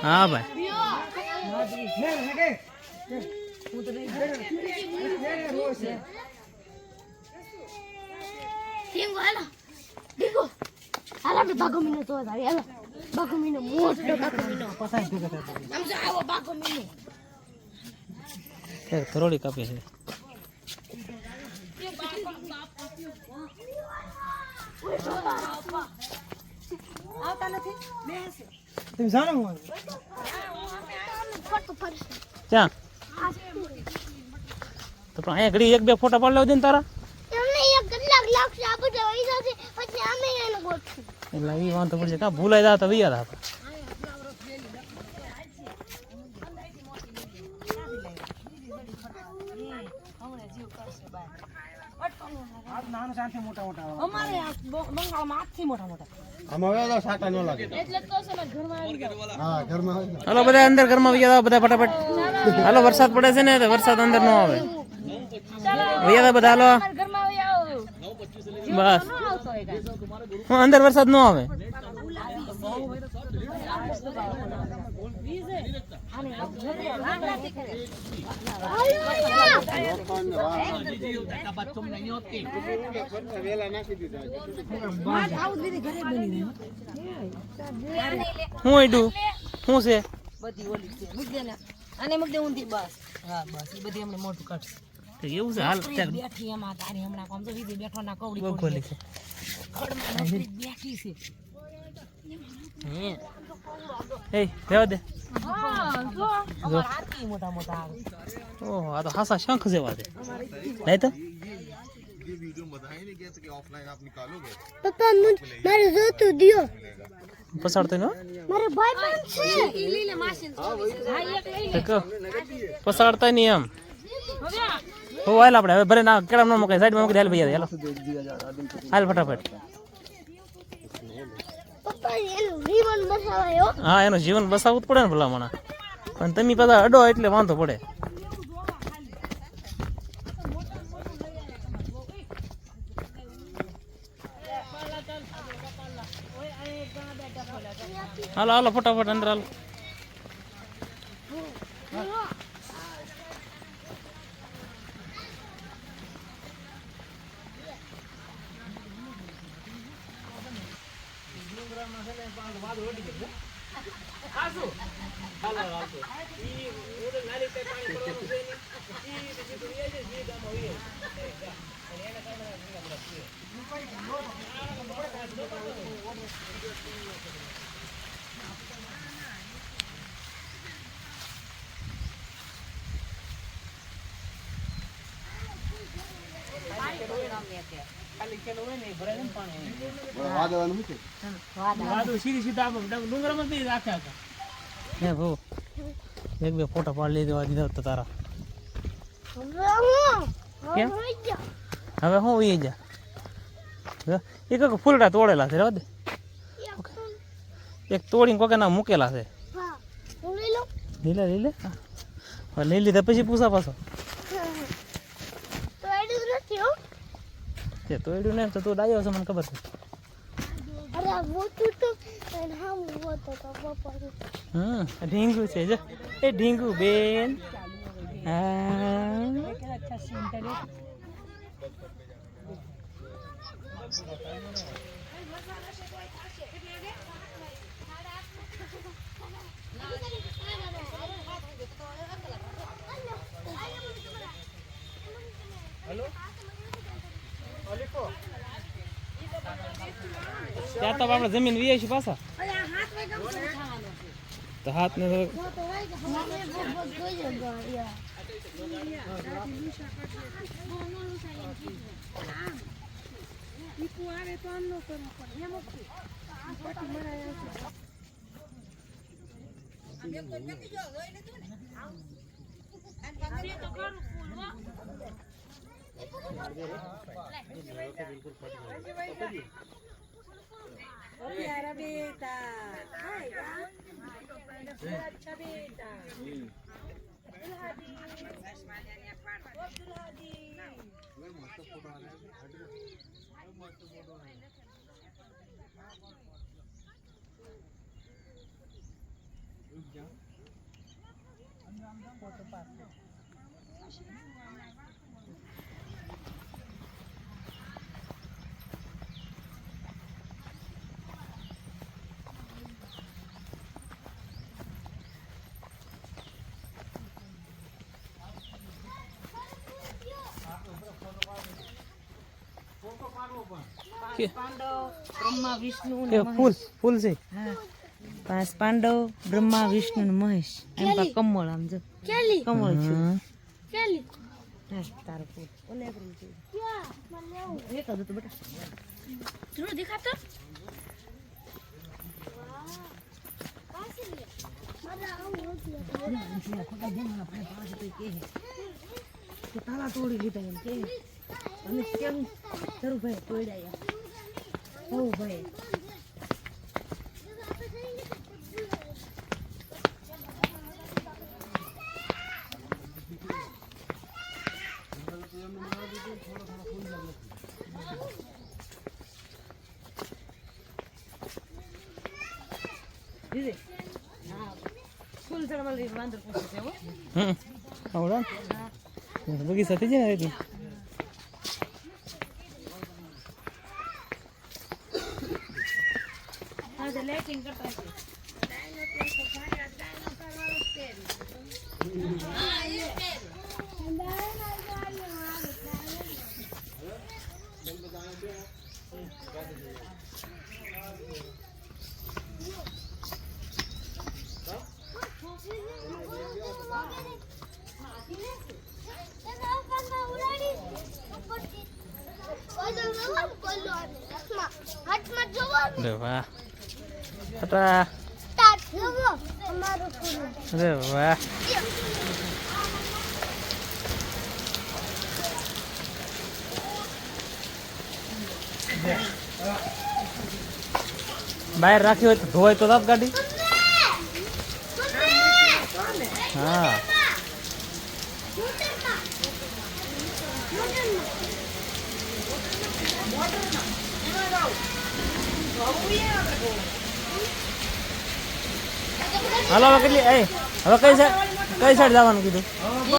हाँ भाई Bagomino to ada ya. Bagomino moto bagomino. Amsa awo bagomino. એક થોડી કાપી છે આવતા નથી બેસ તમે જાણો હું ક્યાં તો પણ અહીંયા ઘડી એક બે ફોટા પાડી લેવા દે ને તારા એમને એક કલાક લાગશે આ બધા પૈસા છે પછી અમે એને ગોઠવું એટલે એ વાંધો પડશે કા ભૂલાઈ જાય તો વિયા હતા નાનો સાથી મોટા મોટા અમારે આ બંગાળમાં આથી મોટા મોટા આમાં હવે સાટા ન લાગે એટલે તો છે ને ઘરમાં આવી ગયા હા ઘરમાં આવી જાવ. હાલો બધા અંદર ઘરમાં વિયા જાવ બધા ફટાફટ હાલો વરસાદ પડે છે ને તો વરસાદ અંદર ન આવે વિયા જાવ બધા હાલો ઘરમાં આવી આવો બસ ન આવતો હોય કાંઈ હું અંદર વરસાદ ન આવે વેલા નાખી દીધા હું આડું શું છે બધી ઓલી છે મૂક દે ને અને મૂક દે ઊંધી બસ હા બસ એ બધી હમણાં મોટું કાઢશે તો એવું છે હાલ ચાલ બેઠી એમાં તારી હમણાં કોમ તો વીજળી બેઠો ના કવડી બહુ ખોલી છે ખડમાં નોકરી બેઠી છે એ રહેવા દે હા જો અમાર હાથી મોટા મોટા આવે ઓહો આ તો હાસા શંખ જેવા છે નહીં તો પપ્પા મારે જોતું દિયો પસાડતો ને મારે ભાઈ પણ છે ઈ લીલે માસીન હા એક લઈ પસાડતા નહીં એમ હો હાલ આપણે હવે ભરે ના કેળામ ન મૂકે સાઈડમાં મૂકી દે હાલ ભૈયા હાલો હાલ ફટાફટ પપ્પા એનું જીવન બસાવાયો હા એનું જીવન બસાવવું જ પડે ને ભલામણા પણ તમે પાછા અડો એટલે વાંધો પડે હાલો હાલો ફટાફટ અંદર હાલો વાદવાનું શું છે હે ભો એક બે ફોટા પાડી લીધા દીધા તો તારા કેમ હવે હું ઉઈ જા એક એક ફૂલડા તોડેલા છે રહેવા દે એક તોડીને કોકે ના મૂકેલા છે લીલે લીલે હવે લઈ લીધા પછી પૂછા પાછો તે તોડ્યું ને તો તું ડાયો છે મને ખબર છે ઢીંગુ છે જો એ ઢીંગુ બેન હા ત્યાં તો આપણે જમીન વીએ છીએ પાછા તો હાથ ને प्यारा बेटा अच्छा बेटा दुल्हादी બ્રહ્મા વિષ્ણુ એ ફૂલ ફૂલ છે. હા 5 પાંડવ બ્રહ્મા વિષ્ણુ ને મહેશ એમ પા કમળ આમ જો કેલી કમળ છે કેલી હા તારો ફૂલ ઓલે કરું છે ક્યાં મને લેવું એ કરું તો બેટા થોડું દેખાતો કાસી મારા આવું નથી ખોટા જેમ ના ભાઈ પાસે તો કે કે તાલા તોડી લીધા એમ કે અને કેમ જરૂર ભાઈ તોડ્યા હો ભાઈ દીદી હા ફૂલ ચડવા વાંદર પૂછે છે હો આવડા બગીચા થઈ જાય ને એટલે હા તો લાઇટિંગ કરતા છે અરે વાહ હતા અરે વાહ બહાર રાખી હોય તો ધોવાય તો રાત ગાડી હા હાલો હવે કેટલી હવે કઈ સાઈડ જવાનું કીધું